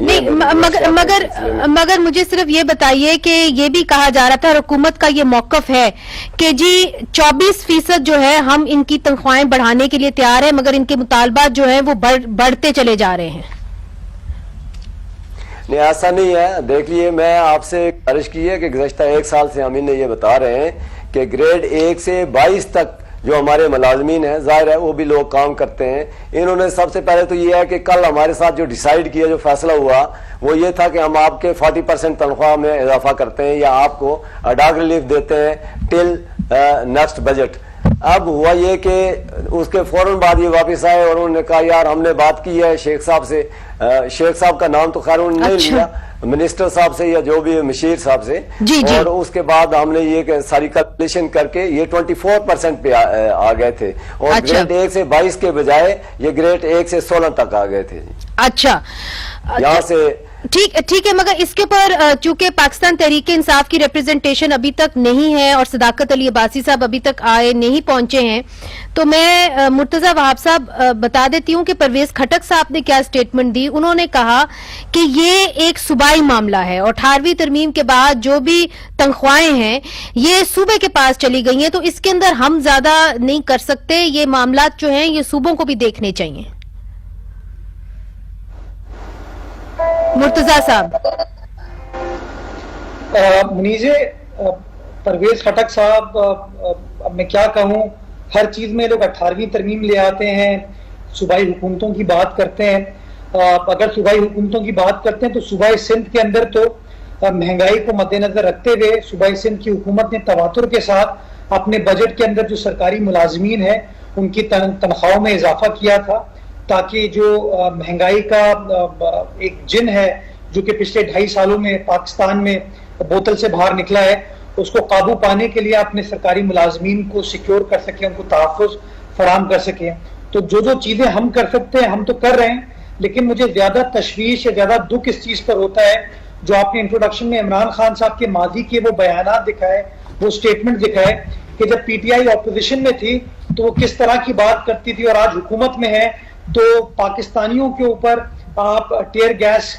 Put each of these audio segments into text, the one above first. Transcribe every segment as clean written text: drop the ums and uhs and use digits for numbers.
نہیں مگر مجھے صرف یہ بتائیے کہ یہ بھی کہا جا رہا تھا، حکومت کا یہ موقف ہے کہ جی 24% جو ہے ہم ان کی تنخواہیں بڑھانے کے لیے تیار ہیں، مگر ان کے مطالبات جو ہیں وہ بڑھتے چلے جا رہے ہیں. نہیں ایسا نہیں ہے. دیکھ لیے میں آپ سے گزارش کی ہے کہ گزشتہ 1 سال سے ہم انہیں یہ بتا رہے ہیں کہ گریڈ 1 سے 22 تک جو ہمارے ملازمین ہیں، ظاہر ہے وہ بھی لوگ کام کرتے ہیں. انہوں نے سب سے پہلے تو یہ ہے کہ کل ہمارے ساتھ جو ڈیسائیڈ کیا، جو فیصلہ ہوا وہ یہ تھا کہ ہم آپ کے 40% تنخواہ میں اضافہ کرتے ہیں یا آپ کو اڈاگ ریلیف دیتے ہیں ٹل نیکسٹ بجٹ. اب ہوا یہ کہ اس کے فوراً بعد یہ واپس آئے اور انہوں نے کہا یار ہم نے بات کی ہے شیخ صاحب سے. شیخ صاحب کا نام تو خیر انہوں نے نہیں لیا، منسٹر صاحب سے یا جو بھی مشیر صاحب سے. اور اس کے بعد ہم نے یہ ساری کیلکولیشن کر کے یہ 24% پہ آ گئے تھے، اور گریڈ 1 سے 22 کے بجائے یہ گریڈ 1 سے 16 تک آ گئے تھے. اچھا یہاں سے ٹھیک ہے، مگر اس کے اوپر چونکہ پاکستان تحریک انصاف کی ریپرزنٹیشن ابھی تک نہیں ہے اور صداقت علی عباسی صاحب ابھی تک آئے نہیں پہنچے ہیں، تو میں مرتضی وہاب صاحب بتا دیتی ہوں کہ پرویز کھٹک صاحب نے کیا سٹیٹمنٹ دی. انہوں نے کہا کہ یہ ایک صوبائی معاملہ ہے اور 18ویں ترمیم کے بعد جو بھی تنخواہیں ہیں یہ صوبے کے پاس چلی گئی ہیں، تو اس کے اندر ہم زیادہ نہیں کر سکتے، یہ معاملات جو ہیں یہ صوبوں کو بھی دیکھنے چاہیے. مرتضی صاحب. منیزے پرویز خٹک صاحب، اب میں کیا کہوں، ہر چیز میں لوگ 18ویں ترمیم لے آتے ہیں، صوبائی حکومتوں کی بات کرتے ہیں. اگر صوبائی حکومتوں کی بات کرتے ہیں تو صوبائی سندھ کے اندر تو مہنگائی کو مد نظر رکھتے ہوئے صوبائی سندھ کی حکومت نے تواتر کے ساتھ اپنے بجٹ کے اندر جو سرکاری ملازمین ہیں ان کی تنخواہوں میں اضافہ کیا تھا، تاکہ جو مہنگائی کا ایک جن ہے جو کہ پچھلے 2.5 سالوں میں پاکستان میں بوتل سے باہر نکلا ہے، اس کو قابو پانے کے لیے اپنے سرکاری ملازمین کو سیکیور کر سکیں، ان کو تحفظ فراہم کر سکیں. تو جو چیزیں ہم کر سکتے ہیں ہم تو کر رہے ہیں، لیکن مجھے زیادہ تشویش یا زیادہ دکھ اس چیز پر ہوتا ہے جو آپ نے انٹروڈکشن میں عمران خان صاحب کے ماضی کے وہ بیانات دکھائے، وہ سٹیٹمنٹ دکھائے کہ جب پی ٹی آئی اپوزیشن میں تھی تو وہ کس طرح کی بات کرتی تھی، اور آج حکومت میں ہے تو پاکستانیوں کے اوپر آپ ٹیئر گیس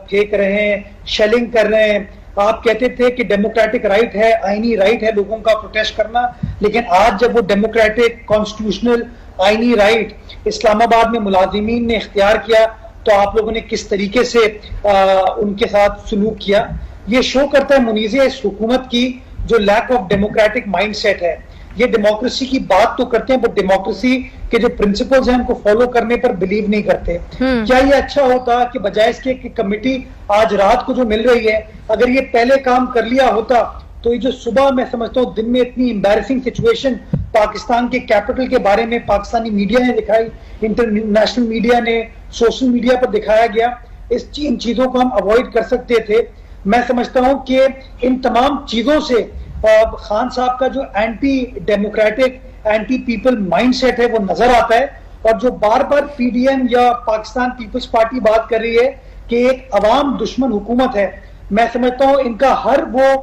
پھینک رہے ہیں، شیلنگ کر رہے ہیں. آپ کہتے تھے کہ ڈیموکریٹک رائٹ ہے، آئینی رائٹ ہے لوگوں کا پروٹیسٹ کرنا، لیکن آج جب وہ ڈیموکریٹک کانسٹیٹیوشنل آئینی رائٹ اسلام آباد میں ملازمین نے اختیار کیا تو آپ لوگوں نے کس طریقے سے ان کے ساتھ سلوک کیا. یہ شو کرتا ہے منیزے اس حکومت کی جو lack of democratic mind set ہے. یہ ڈیموکریسی کی بات تو کرتے ہیں بٹ ڈیموکریسی کے جو پرنسپلز ہیں ان کو فالو کرنے پر بلیو نہیں کرتے. کیا یہ اچھا ہوتا کہ بجائے اس کے کمیٹی آج رات کو جو مل رہی ہے اگر یہ پہلے کام کر لیا ہوتا تو یہ جو صبح میں سمجھتا ہوں دن میں اتنی امبیرسنگ سچویشن پاکستان کے کیپٹل کے بارے میں پاکستانی میڈیا نے دکھائی، انٹرنیشنل میڈیا نے، سوشل میڈیا پر دکھایا گیا، ان چیزوں کو ہم اوائڈ کر سکتے تھے. میں سمجھتا ہوں کہ ان تمام چیزوں سے خان صاحب کا جو anti democratic anti people mind set ہے وہ نظر آتا ہے. اور جو بار بار پی ڈی ایم یا پاکستان پیپلز پارٹی بات کر رہی ہے کہ ایک عوام دشمن حکومت ہے، میں سمجھتا ہوں ان کا ہر وہ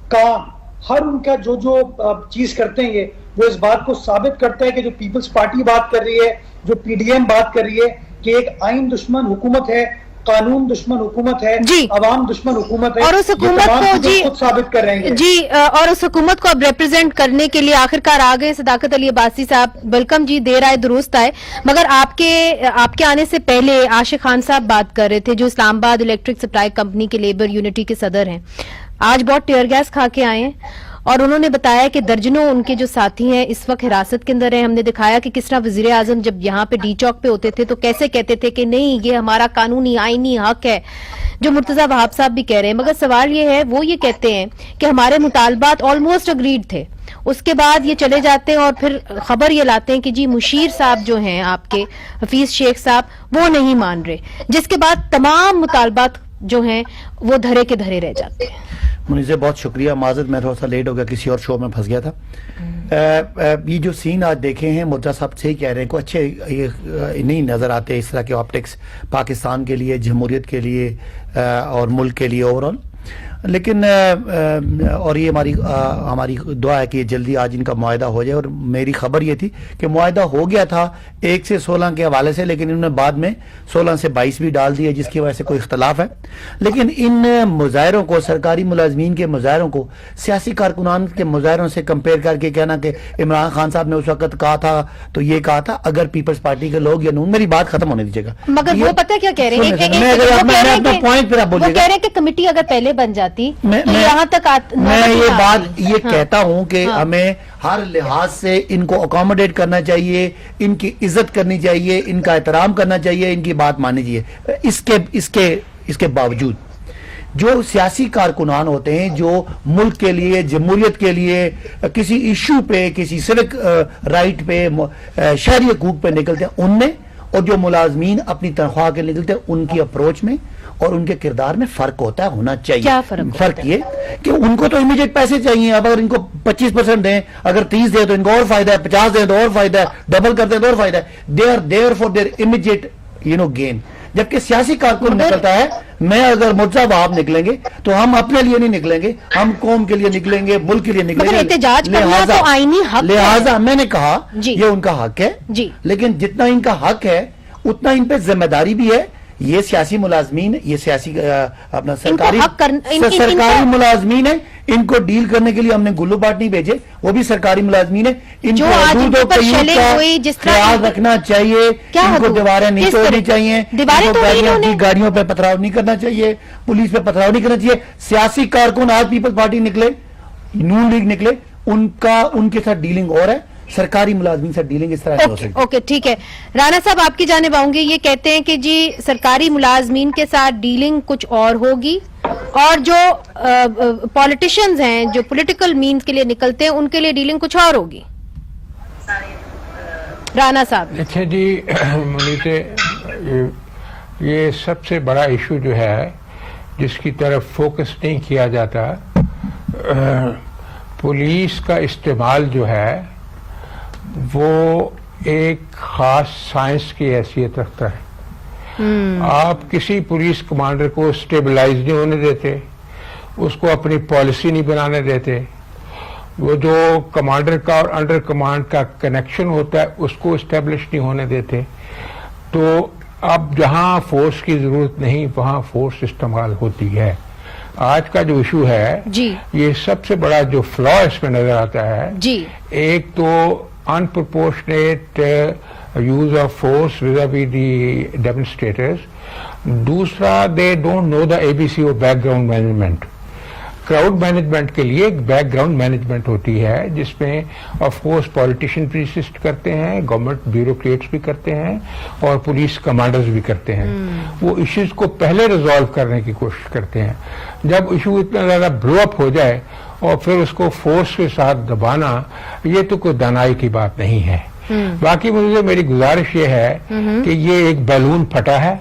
کام، ہر ان کا جو چیز کرتے ہیں یہ وہ اس بات کو ثابت کرتا ہے کہ جو پیپلز پارٹی بات کر رہی ہے، جو پی ڈی ایم بات کر رہی ہے کہ ایک آئین دشمن حکومت ہے، قانون دشمن حکومت ہے، عوام دشمن حکومت ہے، اور اس حکومت کو خود ثابت کر رہے ہیں. جی اور اس حکومت کو اب ریپرزینٹ کرنے کے لیے آخرکار آ گئے صداقت علی عباسی صاحب. ویلکم جی، دیر آئے درست آئے. مگر آپ کے آنے سے پہلے عاشق خان صاحب بات کر رہے تھے جو اسلام آباد الیکٹرک سپلائی کمپنی کے لیبر یونٹی کے صدر ہیں. آج بہت ٹیئر گیس کھا کے آئے ہیں اور انہوں نے بتایا کہ درجنوں ان کے جو ساتھی ہیں اس وقت حراست کے اندر ہیں. ہم نے دکھایا کہ کس طرح وزیر اعظم جب یہاں پہ ڈی چوک پہ ہوتے تھے تو کیسے کہتے تھے کہ نہیں یہ ہمارا قانونی آئینی حق ہے، جو مرتضی وہاب صاحب بھی کہہ رہے ہیں. مگر سوال یہ ہے، وہ یہ کہتے ہیں کہ ہمارے مطالبات آلموسٹ اگریڈ تھے، اس کے بعد یہ چلے جاتے ہیں اور پھر خبر یہ لاتے ہیں کہ جی مشیر صاحب جو ہیں آپ کے حفیظ شیخ صاحب وہ نہیں مان رہے، جس کے بعد تمام مطالبات جو ہیں وہ دھرے کے دھرے رہ جاتے ہیں. منیزے بہت شکریہ، معذرت میں تھوڑا سا لیٹ ہو گیا، کسی اور شو میں پھنس گیا تھا. یہ جو سین آج دیکھے ہیں مرتضیٰ صاحب صحیح کہہ رہے ہیں، کوئی اچھے نہیں نظر آتے اس طرح کے آپٹکس پاکستان کے لیے، جمہوریت کے لیے اور ملک کے لیے اوور آل. لیکن اور یہ ہماری دعا ہے کہ جلدی آج ان کا معاہدہ ہو جائے. اور میری خبر یہ تھی کہ معاہدہ ہو گیا تھا 1 سے 16 کے حوالے سے, لیکن انہوں نے بعد میں 16 سے 22 بھی ڈال دیا, جس کی وجہ سے کوئی اختلاف ہے. لیکن ان مظاہروں کو, سرکاری ملازمین کے مظاہروں کو سیاسی کارکنان کے مظاہروں سے کمپیئر کر کے کہنا کہ عمران خان صاحب نے اس وقت کہا تھا تو یہ کہا تھا, اگر پیپلز پارٹی کے لوگ یا نون, میری بات ختم ہونے دیجیے گا. مگر وہ پتہ کیا کہہ رہے ہیں, کہ کمیٹی اگر پہلے بن جاتی یہاں تک میں یہ کہتا ہوں کہ ہمیں ہر لحاظ سے ان کو اکوموڈیٹ کرنا چاہیے, ان کی عزت کرنی چاہیے, ان کا احترام کرنا چاہیے, ان کی بات ماننی چاہیے. اس کے باوجود جو سیاسی کارکنان ہوتے ہیں جو ملک کے لیے, جمہوریت کے لیے, کسی ایشو پہ, کسی سیوک رائٹ پہ, شہری حقوق پہ نکلتے ہیں, ان میں اور جو ملازمین اپنی تنخواہ کے نکلتے ہیں ان کی اپروچ میں اور ان کے کردار میں فرق ہونا چاہیے. کیا فرق یہ کہ ان کو تو امیجیٹ پیسے چاہیے. اب اگر ان کو 25% دیں, اگر 30 دیں تو ان کو اور فائدہ ہے, 50 دیں تو اور فائدہ ہے, ڈبل کرتے ہیں تو اور فائدہ ہے. They are there for their immediate gain. جبکہ سیاسی کارکن نکلتا ہے, میں اگر مرزا آپ نکلیں گے تو ہم اپنے لیے نہیں نکلیں گے, ہم قوم کے لیے نکلیں گے, ملک کے لیے نکلیں گے. احتجاج کرنا تو آئینی حق ہے. لہٰذا میں نے کہا یہ ان کا حق ہے, لیکن جتنا ان کا حق ہے اتنا ان پہ ذمہ داری بھی ہے. یہ سیاسی ملازمین, یہ سیاسی اپنا سرکاری ملازمین ہیں, ان کو ڈیل کرنے کے لیے ہم نے گلو بات نہیں بھیجے, وہ بھی سرکاری ملازمین ہیں. ان کو حدود و قیود کا خیال رکھنا چاہیے, ان کو دیواریں نہیں توڑنی چاہیے, گاڑیوں پہ پتھراؤ نہیں کرنا چاہیے, پولیس پہ پتھراؤ نہیں کرنا چاہیے. سیاسی کارکن آج پیپلز پارٹی نکلے, نون لیگ نکلے, ان کے ساتھ ڈیلنگ اور ہے, سرکاری ملازمین سے ڈیلنگ اس طرح ہو سکتی. اوکے ٹھیک ہے. رانا صاحب آپ کی جانب آؤں گے. یہ کہتے ہیں کہ جی سرکاری ملازمین کے ساتھ ڈیلنگ کچھ اور ہوگی, اور جو پولیٹیشنز ہیں, جو پولیٹیکل مینز کے لیے نکلتے ہیں, ان کے لیے ڈیلنگ کچھ اور ہوگی. رانا صاحب. اچھا جی منیتے, یہ سب سے بڑا ایشو جو ہے جس کی طرف فوکس نہیں کیا جاتا, پولیس کا استعمال جو ہے وہ ایک خاص سائنس کی حیثیت رکھتا ہے. آپ کسی پولیس کمانڈر کو سٹیبلائز نہیں ہونے دیتے, اس کو اپنی پالیسی نہیں بنانے دیتے, وہ جو کمانڈر کا اور انڈر کمانڈ کا کنیکشن ہوتا ہے اس کو اسٹیبلش نہیں ہونے دیتے. تو اب جہاں فورس کی ضرورت نہیں وہاں فورس استعمال ہوتی ہے. آج کا جو ایشو ہے یہ سب سے بڑا جو فلا اس میں نظر آتا ہے, ایک تو unproportionate use of force vis-a-vis the demonstrators. دوسرا they don't know the ABC of background management. Crowd management کے لیے ایک بیک گراؤنڈ مینجمنٹ ہوتی ہے جس میں آف کورس پولیٹیشین بھی اسسٹ کرتے ہیں, گورنمنٹ بیوروکریٹس بھی کرتے ہیں, اور پولیس کمانڈرز بھی کرتے ہیں. وہ ایشوز کو پہلے ریزالو کرنے کی کوشش کرتے ہیں. جب ایشو اتنا زیادہ بلو اپ ہو جائے اور پھر اس کو فورس کے ساتھ دبانا, یہ تو کوئی دانائی کی بات نہیں ہے. باقی مجھے میری گزارش یہ ہے کہ یہ ایک بیلون پھٹا ہے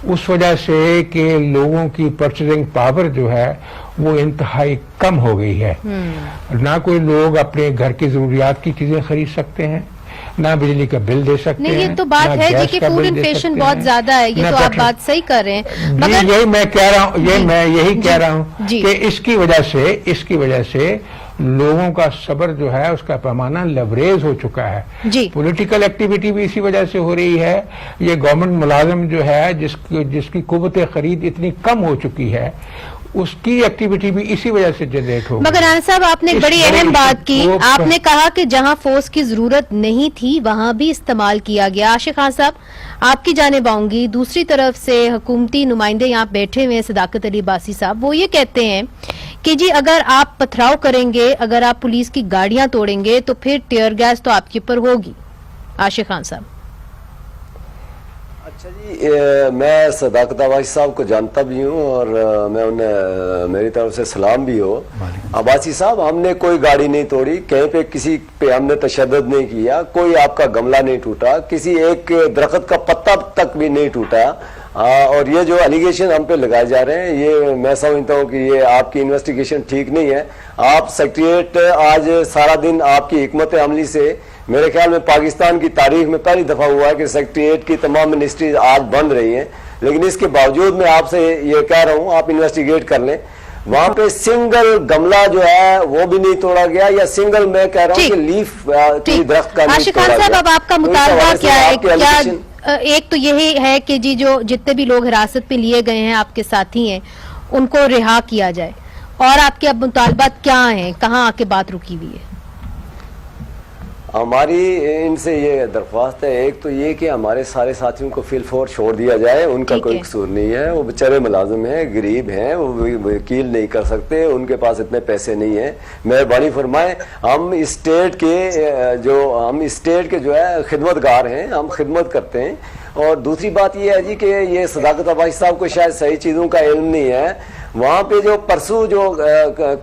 اس وجہ سے کہ لوگوں کی پرچیزنگ پاور جو ہے وہ انتہائی کم ہو گئی ہے. نہ کوئی لوگ اپنے گھر کی ضروریات کی چیزیں خرید سکتے ہیں, نہ بجلی کا بل دے سکتے ہیں. یہ تو بات ہے جی کہ فوڈ انفلیشن بہت زیادہ ہے, یہ تو آپ بات صحیح کر رہے ہیں. یہی میں کہہ رہا ہوں, میں یہی کہہ رہا ہوں کہ اس کی وجہ سے لوگوں کا صبر جو ہے اس کا پیمانہ لیوریج ہو چکا ہے. پولیٹیکل ایکٹیویٹی بھی اسی وجہ سے ہو رہی ہے. یہ گورنمنٹ ملازم جو ہے جس کی قوت خرید اتنی کم ہو چکی ہے, اس کی ایکٹیویٹی بھی اسی وجہ سے جنریٹ ہو. مگر رانا صاحب آپ نے ایک بڑی اہم بات کی, آپ نے کہا کہ جہاں فورس کی ضرورت نہیں تھی وہاں بھی استعمال کیا گیا. عاشق خان صاحب آپ کی جانب آؤں گی. دوسری طرف سے حکومتی نمائندے یہاں بیٹھے ہوئے صداقت علی عباسی صاحب, وہ یہ کہتے ہیں کہ جی اگر آپ پتھراؤ کریں گے, اگر آپ پولیس کی گاڑیاں توڑیں گے تو پھر ٹیئر گیس تو آپ کے اوپر ہوگی. عاشق خان صاحب. اچھا جی, میں صداقت عباسی صاحب کو جانتا بھی ہوں اور میں انہیں میری طرف سے سلام بھی ہو. عباسی صاحب, ہم نے کوئی گاڑی نہیں توڑی, کہیں پہ کسی پہ ہم نے تشدد نہیں کیا, کوئی آپ کا گملہ نہیں ٹوٹا, کسی ایک درخت کا پتا تک بھی نہیں ٹوٹا. اور یہ جو الیگیشن ہم پہ لگائے جا رہے ہیں, یہ میں سمجھتا ہوں کہ یہ آپ کی انویسٹیگیشن ٹھیک نہیں ہے. آپ سیکریٹریٹ آج سارا دن آپ کی حکمت عملی سے میرے خیال میں پاکستان کی تاریخ میں پہلی دفعہ ہوا ہے کہ سیکریٹریٹ کی تمام منسٹریز آج بند رہی ہیں, لیکن اس کے باوجود میں آپ سے یہ کہہ رہا ہوں آپ انویسٹیگیٹ کر لیں. وہاں پہ سنگل گملہ جو ہے وہ بھی نہیں توڑا گیا, یا سنگل میں کہہ رہا ہوں کہ لیف کی درخت کا نہیں توڑا گیا. صاحب اب آپ کا مطالبہ کیا ہے؟ کیا ایک تو یہی ہے کہ جی جو جتنے بھی لوگ حراست میں لیے گئے ہیں آپ کے ساتھی ہیں ان کو رہا کیا جائے, اور آپ کے اب مطالبات کیا ہیں, کہاں آ کے بات رکی ہوئی ہے؟ ہماری ان سے یہ درخواست ہے, ایک تو یہ کہ ہمارے سارے ساتھیوں کو فی الفور چھوڑ دیا جائے, ان کا کوئی قصور نہیں ہے, وہ بیچارے ملازم ہیں, غریب ہیں, وہ وکیل نہیں کر سکتے, ان کے پاس اتنے پیسے نہیں ہیں, مہربانی فرمائیں. ہم اسٹیٹ کے جو ہے خدمت گار ہیں, ہم خدمت کرتے ہیں. اور دوسری بات یہ ہے جی کہ یہ صداقت عباسی صاحب کو شاید صحیح چیزوں کا علم نہیں ہے. وہاں پہ جو پرسوں جو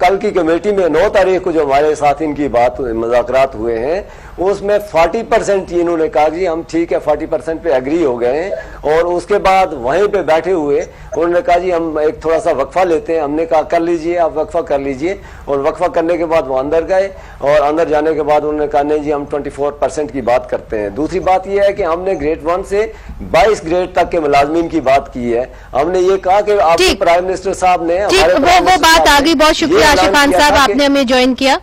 کل کی کمیٹی میں 9 تاریخ کو جو ہمارے ساتھ ان کی بات مذاکرات ہوئے ہیں, اس میں 40% انہوں نے کہا جی ہم ٹھیک ہے 40% پہ ایگری ہو گئے ہیں, اور اس کے بعد وہیں پہ بیٹھے ہوئے انہوں نے کہا جی ہم ایک تھوڑا سا وقفہ لیتے ہیں. ہم نے کہا کر لیجئے, آپ وقفہ کر لیجئے, اور وقفہ کرنے کے بعد وہ اندر گئے, اور اندر جانے کے بعد انہوں نے کہا نہیں جی ہم 24% کی بات کرتے ہیں. دوسری بات یہ ہے کہ ہم نے گریڈ 1 سے 22 گریڈ تک کے ملازمین کی بات کی ہے. ہم نے یہ کہا کہ آپ کے پرائم منسٹر صاحب نے وہ بات آگئی. بہت شکریہ عاشق خان صاحب, آپ نے ہمیں جوائن کیا.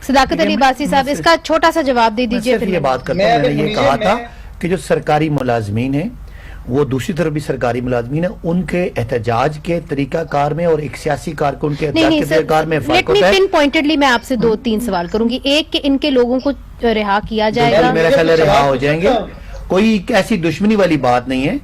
صداقت علی عباسی صاحب اس کا چھوٹا سا جواب دے دیجئے. یہ بات کرتا ہوں, میں نے یہ کہا تھا کہ جو سرکاری ملازمین ہیں وہ دوسری طرف بھی سرکاری ملازمین ہیں, ان کے احتجاج کے طریقہ کار میں اور ایک سیاسی کارکن کے احتجاج کے طریقہ کار میں فرق ہوتا ہے. پن پوائنٹڈلی میں آپ سے 2-3 سوال کروں گی. ایک کہ ان کے لوگوں کو رہا کیا جائے گا, میرا خیال ہے رہا ہو جائیں گے, کوئی ایسی دشمنی والی بات نہیں ہے.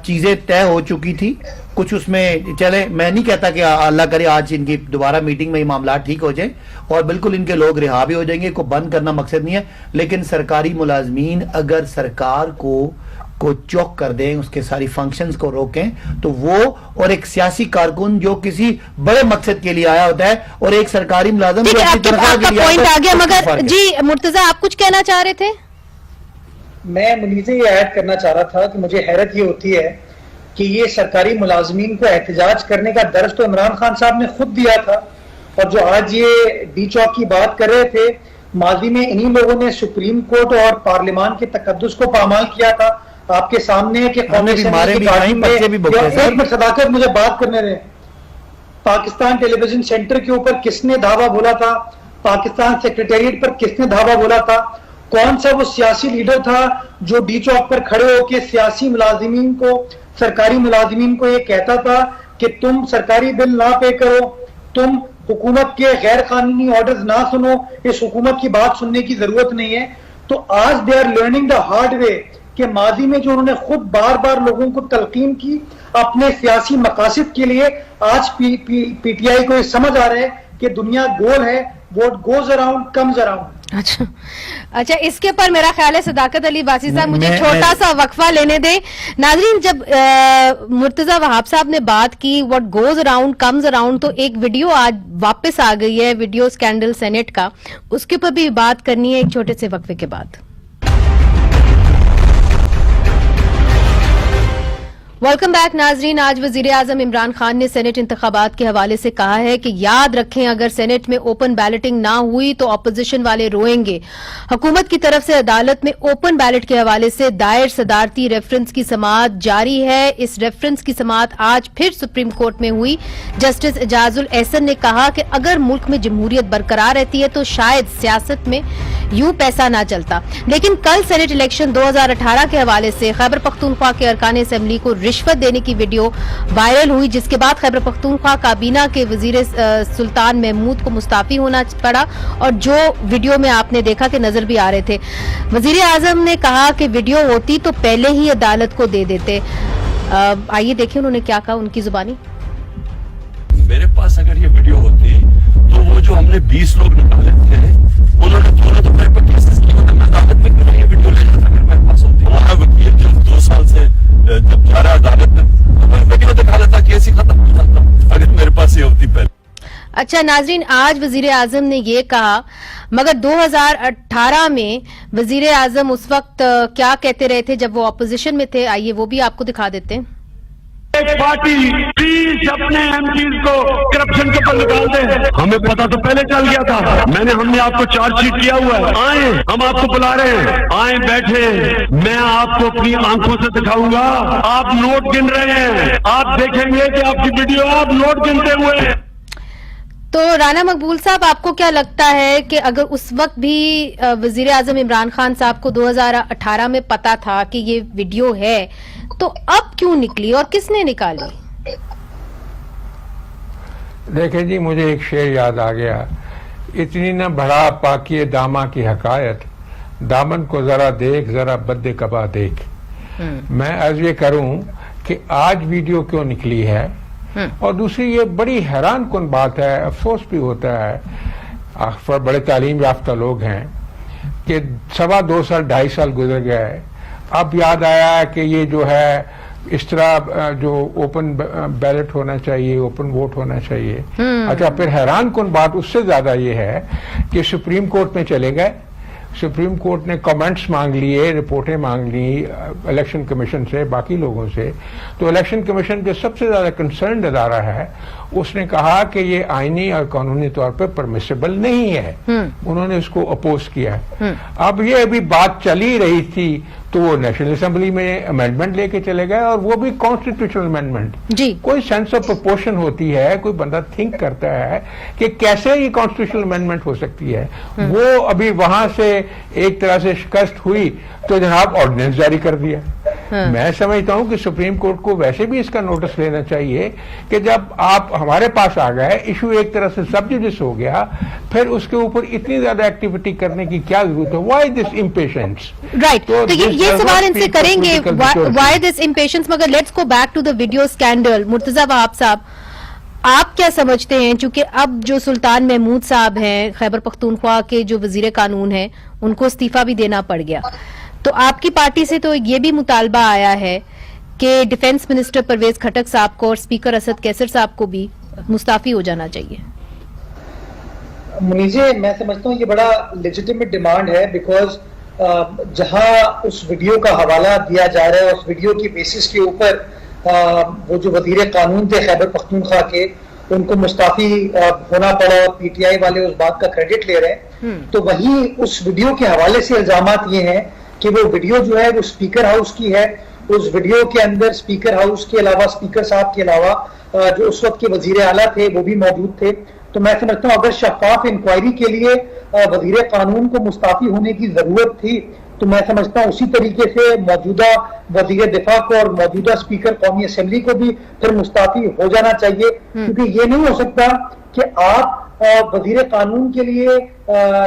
چیزیں طے ہو چکی تھی, کچھ اس میں چلے, میں نہیں کہتا کہ اللہ کرے آج ان کی دوبارہ میٹنگ میں یہ معاملات ٹھیک ہو جائیں اور بالکل ان کے لوگ رہا بھی ہو جائیں گے, کو بند کرنا مقصد نہیں ہے. لیکن سرکاری ملازمین اگر سرکار کو چوک کر دیں, اس کے ساری فنکشنز کو روکیں, تو وہ اور ایک سیاسی کارکن جو کسی بڑے مقصد کے لیے آیا ہوتا ہے, اور ایک سرکاری ملازم جو اپنی تنخواہ کے لیے پوائنٹ آ گیا. مگر جی مرتضیٰ آپ کچھ کہنا چاہ رہے تھے؟ میں منیزے یہ ایڈ کرنا چاہ رہا تھا کہ مجھے حیرت یہ ہوتی ہے کہ یہ سرکاری ملازمین کو احتجاج کرنے کا درس تو عمران خان صاحب نے خود دیا تھا, اور جو آج یہ ڈی چوک کی بات کر رہے تھے, ماضی میں انہی لوگوں نے سپریم کورٹ اور پارلیمان کے تقدس کو پامال کیا تھا. آپ کے سامنے ہے کہ صداقت مجھے بات کرنے دیں. پاکستان ٹیلی ویژن سینٹر کے اوپر کس نے دھاوا بولا تھا, پاکستان سیکریٹریٹ پر کس نے دھاوا بولا تھا, کون سا وہ سیاسی لیڈر تھا جو ڈی چوک پر کھڑے ہو کے سیاسی ملازمین کو, سرکاری ملازمین کو یہ کہتا تھا کہ تم سرکاری بل نہ پے کرو, تم حکومت کے غیر قانونی آرڈرز نہ سنو, اس حکومت کی بات سننے کی ضرورت نہیں ہے. تو آج they are learning the hard way کہ ماضی میں جو انہوں نے خود بار بار لوگوں کو تلقین کی اپنے سیاسی مقاصد کے لیے, آج پی ٹی آئی کو یہ سمجھ آ رہا ہے کہ دنیا گول ہے, what goes around comes around. اچھا, اس کے پر میرا خیال ہے صداقت علی عباسی صاحب مجھے چھوٹا سا وقفہ لینے دیں. ناظرین, جب مرتضیٰ وہاب صاحب نے بات کی what goes around comes around, تو ایک ویڈیو آج واپس آ گئی ہے, ویڈیو سکینڈل سینٹ کا, اس کے اوپر بھی بات کرنی ہے ایک چھوٹے سے وقفے کے بعد. ویلکم بیک ناظرین. آج وزیر اعظم عمران خان نے سینٹ انتخابات کے حوالے سے کہا ہے کہ یاد رکھیں اگر سینٹ میں اوپن بیلٹنگ نہ ہوئی تو اپوزیشن والے روئیں گے. حکومت کی طرف سے عدالت میں اوپن بیلٹ کے حوالے سے دائر صدارتی ریفرنس کی سماعت جاری ہے. اس ریفرنس کی سماعت آج پھر سپریم کورٹ میں ہوئی. جسٹس اعجاز الاحسن نے کہا کہ اگر ملک میں جمہوریت برقرار رہتی ہے تو شاید سیاست میں یوں پیسہ نہ چلتا. لیکن کل سینٹ الیکشن 2018 کے حوالے سے خیبر پختونخوا کے ارکان اسمبلی کو رشوت دینے کی ویڈیو وائرل ہوئی, جس کے بعد خیبر پختونخوا کابینہ کے وزیر سلطان محمود کو مستعفی ہونا پڑا. اور جو ویڈیو میں آپ نے دیکھا کہ نظر بھی آ رہے تھے, وزیر اعظم نے کہا کہ ویڈیو ہوتی تو پہلے ہی عدالت کو دے دیتے. آئیے دیکھیں انہوں نے کیا کہا ان کی زبانی. میرے پاس اگر یہ ویڈیو ہوتی تو وہ جو ہم نے 20 لوگ نکالے تھے انہوں نے دونوں تو میرے پر کیسز کیا ہوتا, میں عدالت میں کیوں یہ ویڈیو لے جاتا اگر میرے پاس ہوتی. ہمارا وکیل جو 2 سال سے جب جا رہا عدالت میں ویڈیو دکھا لیتا, کیس ہی ختم ہو جاتا اگر میرے پاس یہ ہوتی پہلے. اچھا ناظرین, آج وزیر اعظم نے یہ کہا, مگر 2018 میں وزیر اعظم اس وقت کیا کہتے رہے تھے جب وہ اپوزیشن میں تھے, آئیے وہ بھی آپ کو دکھا دیتے ہیں. ایک پارٹی پلیز اپنے ایم پیز کو کرپشن کے اوپر نکال دیں. ہمیں پتا تو پہلے چل گیا تھا, ہم نے آپ کو چارج شیٹ کیا ہوا ہے. آئیں, ہم آپ کو بلا رہے ہیں, آئیں بیٹھیں, میں آپ کو اپنی آنکھوں سے دکھاؤں گا. آپ نوٹ گن رہے ہیں, آپ دیکھیں گے کہ آپ کی ویڈیو آپ نوٹ گنتے ہوئے. تو رانا مقبول صاحب آپ کو کیا لگتا ہے کہ اگر اس وقت بھی وزیر اعظم عمران خان صاحب کو 2018 میں پتا تھا کہ یہ ویڈیو ہے تو اب کیوں نکلی اور کس نے نکالی؟ دیکھیں جی مجھے ایک شعر یاد آ گیا، اتنی نہ بڑھا پاکی دامہ کی حکایت، دامن کو ذرا دیکھ ذرا بد کبا دیکھ۔ میں عرض یہ کروں کہ آج ویڈیو کیوں نکلی ہے، اور دوسری یہ بڑی حیران کن بات ہے، افسوس بھی ہوتا ہے، بڑے تعلیم یافتہ لوگ ہیں کہ 2.25 سال 2.5 سال گزر گئے، اب یاد آیا کہ یہ جو ہے اس طرح جو اوپن بیلٹ ہونا چاہیے، اوپن ووٹ ہونا چاہیے۔ اچھا پھر حیران کن بات اس سے زیادہ یہ ہے کہ سپریم کورٹ میں چلے گئے، سپریم کورٹ نے کمنٹس مانگ لیے، رپورٹیں مانگ لی الیکشن کمیشن سے، باقی لوگوں سے، تو الیکشن کمیشن جو سب سے زیادہ کنسرنڈ ادارہ ہے اس نے کہا کہ یہ آئینی اور قانونی طور پہ پرمیسیبل نہیں ہے، انہوں نے اس کو اپوز کیا۔ اب یہ ابھی بات چلی رہی تھی تو وہ نیشنل اسمبلی میں امینڈمنٹ لے کے چلے گئے، اور وہ بھی کانسٹیٹیوشنل امینڈمنٹ۔ کوئی سینس آف پرپورشن ہوتی ہے، کوئی بندہ تھنک کرتا ہے کہ کیسے یہ کانسٹیٹیوشنل امینڈمنٹ ہو سکتی ہے، وہ ابھی وہاں سے ایک طرح سے شکست ہوئی تو جناب آرڈیننس جاری کر دیا۔ میں سمجھتا ہوں کہ سپریم کورٹ کو ویسے بھی اس کا نوٹس لینا چاہیے کہ جب آپ ہمارے پاس آ گئے، ایشو ایک طرح سے سب جوڈس ہو گیا، پھر اس کے اوپر اتنی زیادہ ایکٹیویٹی کرنے کی کیا ضرورت ہے؟ Y this impatience? رائٹ، تو یہ سوال ان سے کریں گے وائی دس امپیشنس، مگر let's go back to the video scandal. Murtaza Wahab صاحب، آپ کیا سمجھتے ہیں، چونکہ اب جو سلطان محمود صاحب ہیں خیبر پختونخوا کے جو وزیر قانون ہیں ان کو استعفیٰ بھی دینا پڑ گیا، تو آپ کی پارٹی سے تو یہ بھی مطالبہ آیا ہے کہ ڈیفنس منسٹر پرویز خٹک صاحب کو اور اسپیکر اسد کیسر صاحب کو بھی مستعفی ہو جانا چاہیے۔ مجھے میں سمجھتا ہوں یہ بڑا لیجیٹیمیٹ ڈیمانڈ ہے، بیکاز جہاں اس ویڈیو کا حوالہ دیا جا رہا ہے، اس ویڈیو کی بیسس کے اوپر وہ جو وزیر قانون تھے خیبر پختونخوا کے ان کو مستعفی ہونا پڑا اور پی ٹی آئی والے اس بات کا کریڈٹ لے رہے ہیں، تو وہی اس ویڈیو کے حوالے سے الزامات یہ ہیں کہ وہ ویڈیو جو ہے وہ اسپیکر ہاؤس کی ہے، اس ویڈیو کے اندر اسپیکر ہاؤس کے علاوہ، اسپیکر صاحب کے علاوہ جو اس وقت کے وزیر اعلیٰ تھے وہ بھی موجود تھے۔ تو میں سمجھتا ہوں اگر شفاف انکوائری کے لیے وزیر قانون کو مستعفی ہونے کی ضرورت تھی تو میں سمجھتا ہوں اسی طریقے سے موجودہ وزیر دفاع کو اور موجودہ اسپیکر قومی اسمبلی کو بھی پھر مستعفی ہو جانا چاہیے، کیونکہ یہ نہیں ہو سکتا کہ آپ وزیر قانون کے لیے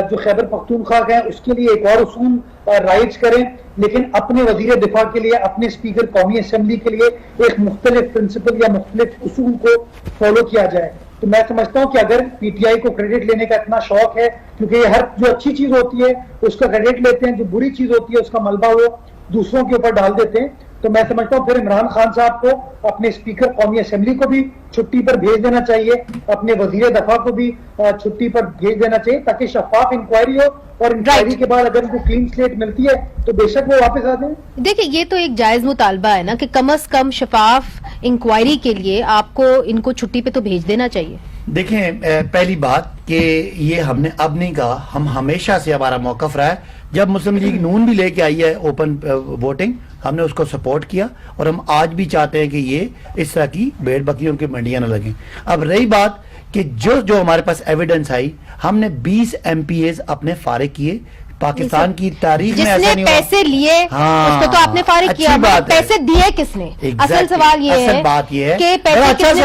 جو خیبر پختونخوا ہے اس کے لیے ایک اور اصول رائج کریں، لیکن اپنے وزیر دفاع کے لیے، اپنے اسپیکر قومی اسمبلی کے لیے ایک مختلف پرنسپل یا مختلف اصول کو فالو کیا جائے۔ تو میں سمجھتا ہوں کہ اگر پی ٹی آئی کو کریڈٹ لینے کا اتنا شوق ہے، کیونکہ یہ ہر جو اچھی چیز ہوتی ہے اس کا کریڈٹ لیتے ہیں، جو بری چیز ہوتی ہے اس کا ملبہ وہ دوسروں کے اوپر ڈال دیتے ہیں، تو میں سمجھتا ہوں پھر عمران خان صاحب کو اپنے اسپیکر قومی اسمبلی کو بھی چھٹی پر بھیج دینا چاہیے، اپنے وزیر دفاع کو بھی چھٹی پر بھیج دینا چاہیے، تاکہ شفاف انکوائری ہو، اور انکوائری کے بعد اگر ان کو کلین سلیٹ ملتی ہے تو بے شک وہ واپس آ جائیں۔ دیکھیں یہ تو ایک جائز مطالبہ ہے نا کہ کم از کم شفاف انکوائری کے لیے آپ کو ان کو چھٹی پہ تو بھیج دینا چاہیے۔ دیکھیں پہلی بات کہ یہ ہم نے اب نہیں کہا، ہم ہمیشہ سے ہمارا موقف رہا ہے، جب مسلم لیگ نون بھی لے کے آئی ہے اوپن ووٹنگ ہم نے اس کو سپورٹ کیا، اور ہم آج بھی چاہتے ہیں کہ یہ اس طرح کی بھیڑ بکریوں کی منڈیاں نہ لگیں۔ اب رہی بات کہ جو ہمارے پاس ایویڈنس آئی، ہم نے 20 ایم پی ایز اپنے فارغ کیے، پاکستان کی تاریخ میں ایسا نہیں ہوا۔ جس نے پیسے لیے اس کو تو آپ نے فارغ کیا، پیسے دیے کس نے؟ اصل سوال یہ ہے کہ پیسے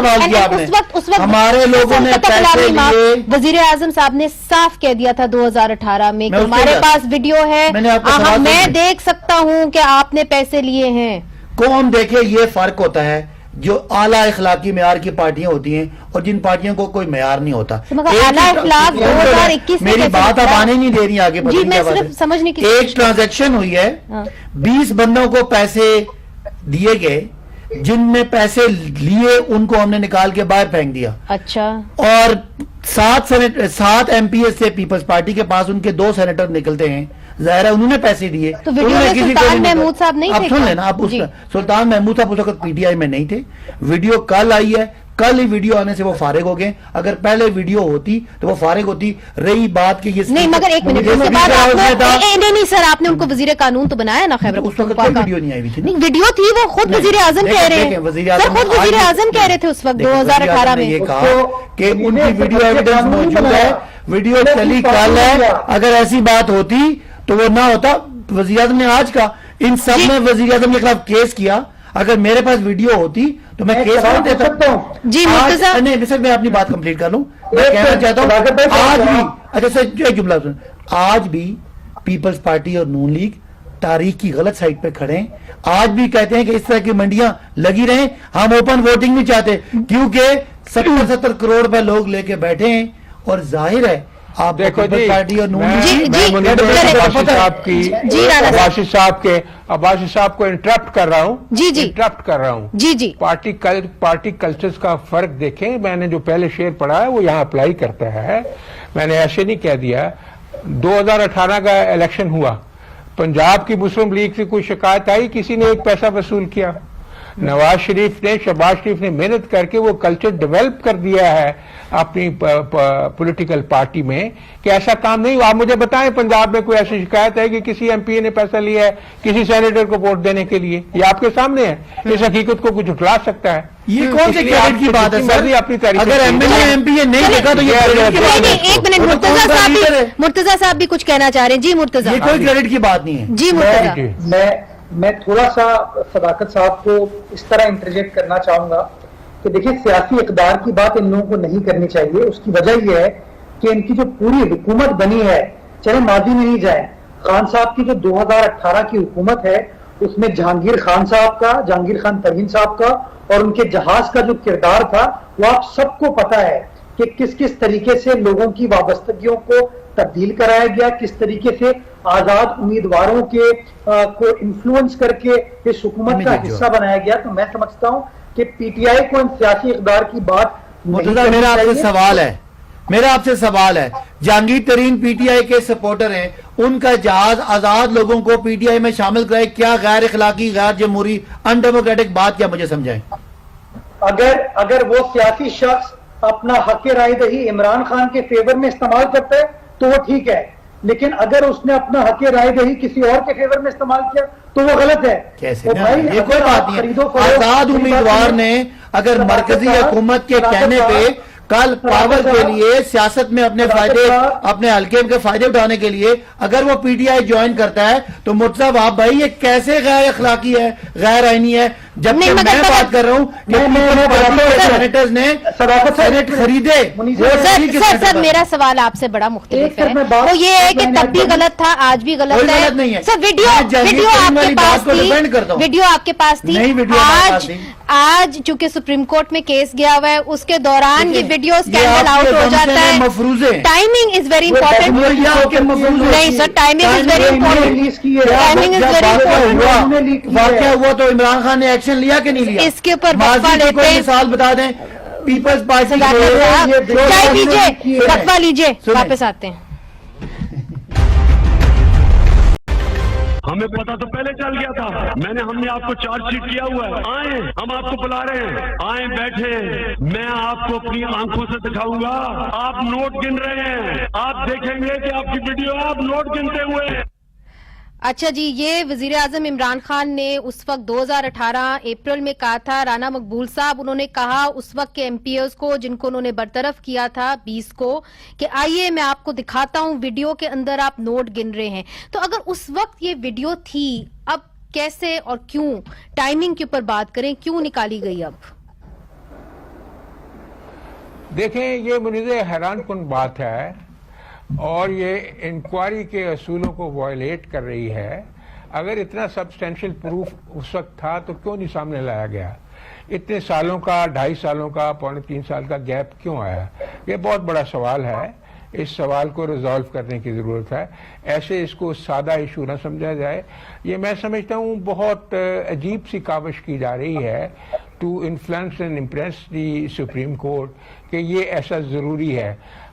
ہمارے لوگوں نے پیسے لیے۔ وزیر اعظم صاحب نے صاف کہہ دیا تھا 2018 میں کہ ہمارے پاس ویڈیو ہے، میں دیکھ سکتا ہوں کہ آپ نے پیسے لیے ہیں۔ کون دیکھے، یہ فرق ہوتا ہے جو اعلیٰ اخلاقی معیار کی پارٹیاں ہوتی ہیں اور جن پارٹیوں کو کوئی معیار نہیں ہوتا۔ اعلیٰ اخلاق 2021 میری بات اب آنے نہیں دے رہی آگے، ایک ٹرانزیکشن ہوئی ہے، 20 بندوں کو پیسے دیے گئے، جن میں پیسے لیے ان کو ہم نے نکال کے باہر پھینک دیا۔ اچھا، اور 7 ایم پی ایس سے پیپلز پارٹی کے پاس ان کے 2 سینیٹر نکلتے ہیں، ظاہر ہے انہوں نے پیسے دیے۔ تو ویڈیو میں سلطان محمود صاحب نہیں تھے؟ اب سن لینا، اب سلطان محمود صاحب اس وقت پی ٹی آئی میں نہیں تھے، ویڈیو کل آئی ہے، کل ہی ویڈیو آنے سے وہ فارغ ہو گئے. اگر پہلے ویڈیو ہوتی تو وہ فارغ ہوتی. رہی بات کہ یہ نہیں مگر ایک منٹ اس کے بعد نہیں سر آپ نے ان کو وزیر قانون تو بنایا نا. خیبر اس وقت کوئی ویڈیو نہیں آئی تھی. نہیں ویڈیو تھی, وہ خود وزیر اعظم کہہ رہے ہیں, سر خود وزیر اعظم کہہ رہے تھے اس وقت 2018 میں یہ کہا کہ ان کی ویڈیو ایویڈنس موجود ہے, ویڈیو چلی کل ہے. اگر ایسی بات ہوتی تو وہ نہ ہوتا. وزیر اعظم نے آج کا ان سب نے وزیر اعظم کے خلاف کیس کیا. اگر میرے پاس ویڈیو ہوتی تو میں کیس نہیں دے سکتا ہوں. جی مرتضیٰ نہیں سر میں اپنی بات کمپلیٹ کر لوں. میں کہنا چاہتا ہوں آج بھی, اچھا سر ایک جملہ سن, آج بھی پیپلز پارٹی اور نون لیگ تاریخ کی غلط سائٹ پہ کھڑے ہیں. آج بھی کہتے ہیں کہ اس طرح کی منڈیاں لگی رہیں. ہم اوپن ووٹنگ نہیں چاہتے کیونکہ 70 کروڑ روپے لوگ لے کے بیٹھے ہیں. اور ظاہر ہے آپ دیکھو پیپلز پارٹی اور نون عباسی صاحب کو انٹرپٹ کر رہا ہوں. جی پارٹی کلچرز کا فرق دیکھیں. میں نے جو پہلے شعر پڑھا ہے وہ یہاں اپلائی کرتا ہے. میں نے ایسے نہیں کہہ دیا. 2018 کا الیکشن ہوا, پنجاب کی مسلم لیگ سے کوئی شکایت آئی, کسی نے ایک پیسہ وصول کیا؟ نواز شریف نے, شہباز شریف نے محنت کر کے وہ کلچر ڈیولپ کر دیا ہے اپنی پولیٹیکل پارٹی میں کہ ایسا کام نہیں. آپ مجھے بتائیں پنجاب میں کوئی ایسی شکایت ہے کہ کسی ایم پی نے پیسہ لیا ہے کسی سینیٹر کو ووٹ دینے کے لیے؟ یہ آپ کے سامنے ہے. اس حقیقت کو کچھ جھٹلا سکتا ہے. یہ کون سے کریڈٹ کی بات ہے سر؟ اپنی تاریخ اگر M L A M P یہ نہیں دیکھا تو ایک منٹ مرتضیٰ صاحب بھی کچھ کہنا چاہ رہے ہیں. جی مرتضیٰ, یہ کوئی کریڈٹ کی بات نہیں ہے. جی مرتضیٰ میں تھوڑا سا صداقت صاحب کو اس طرح انٹرجیکٹ کرنا چاہوں گا کہ دیکھیں سیاسی اقدار کی بات ان لوگوں کو نہیں کرنی چاہیے. اس کی وجہ یہ ہے کہ ان کی جو پوری حکومت بنی ہے, چلے ماضی میں نہیں جائیں, خان صاحب کی جو 2018 کی حکومت ہے اس میں جہانگیر خان صاحب کا, جہانگیر خان توہین صاحب کا اور ان کے جہاز کا جو کردار تھا وہ آپ سب کو پتا ہے کہ کس کس طریقے سے لوگوں کی وابستگیوں کو تبدیل کرایا گیا, کس طریقے سے آزاد امیدواروں کے کو انفلوئنس کر کے اس حکومت کا حصہ بنایا گیا. تو میں سمجھتا ہوں کہ پی ٹی آئی کو ان سیاسی اقدار کی بات میرا آپ سے سوال ہے, جہانگیر ترین پی ٹی آئی کے سپورٹر ہیں, ان کا جہاز آزاد لوگوں کو پی ٹی آئی میں شامل کرائے, کیا غیر اخلاقی, غیر جمہوری, ان ڈیموکریٹک بات کیا مجھے سمجھائیں؟ اگر وہ سیاسی شخص اپنا حق رائے دہی عمران خان کے فیور میں استعمال کرتا ہے تو وہ ٹھیک ہے, لیکن اگر اس نے اپنا حق رائے دہی کسی اور کے فیور میں استعمال کیا تو وہ غلط ہے. کیسے یہ کوئی بات نہیں ہے. آزاد امیدوار نے اگر مرکزی حکومت کے کہنے پہ کل پاور کے لیے سیاست میں اپنے فائدے, اپنے حلقے کے فائدے اٹھانے کے لیے اگر وہ پی ٹی آئی جوائن کرتا ہے تو مرتضیٰ آپ بھائی یہ کیسے غیر اخلاقی ہے, غیر آئینی ہے؟ جب میں بات کر رہا ہوں کہ سینیٹرز نے سینیٹ خریدے. سر میرا سوال آپ سے بڑا مختلف ہے, وہ یہ ہے کہ تب بھی غلط تھا, آج بھی غلط ہے. سر ویڈیو آپ کے پاس تھی, آج چونکہ سپریم کورٹ میں کیس گیا ہوا ہے اس کے دوران یہ ویڈیو اسکینڈل آؤٹ ہو جاتا ہے. Timing is very important. نہیں sir timing is very important. واقعہ ہوا تو عمران خان نے ایکشن لیا کہ نہیں لیا؟ اس کے اوپر مثال بتا دیں. پیپلز پارٹی وقفہ لیجیے, واپس آتے ہیں. ہمیں پتا تو پہلے چل گیا تھا. ہم نے آپ کو چارج شیٹ کیا ہوا ہے. آئیں, ہم آپ کو بلا رہے ہیں, آئیں بیٹھیں, میں آپ کو اپنی آنکھوں سے دکھاؤں گا. آپ نوٹ گن رہے ہیں, آپ دیکھیں گے کہ آپ کی ویڈیو آپ نوٹ گنتے ہوئے. اچھا جی, یہ وزیر اعظم عمران خان نے اس وقت 2018 اپریل میں کہا تھا. رانا مقبول صاحب انہوں نے کہا اس وقت کے ایم پی ایز کو جن کو انہوں نے برطرف کیا تھا 20 کو کہ آئیے میں آپ کو دکھاتا ہوں ویڈیو کے اندر آپ نوٹ گن رہے ہیں. تو اگر اس وقت یہ ویڈیو تھی, اب کیسے اور کیوں ٹائمنگ کے اوپر بات کریں, کیوں نکالی گئی؟ اب دیکھیں یہ مجھے حیران کن بات ہے اور یہ انکوائری کے اصولوں کو وائلیٹ کر رہی ہے. اگر اتنا سبسٹینشل پروف اس وقت تھا تو کیوں نہیں سامنے لایا گیا؟ اتنے سالوں کا, 2.5 سالوں کا, 3 سال کا گیپ کیوں آیا؟ یہ بہت بڑا سوال ہے. اس سوال کو ریزالو کرنے کی ضرورت ہے. ایسے اس کو سادہ ایشو نہ سمجھا جائے. یہ میں سمجھتا ہوں بہت عجیب سی کاوش کی جا رہی ہے to influence and impress the Supreme Court کہ یہ ایسا ضروری ہے.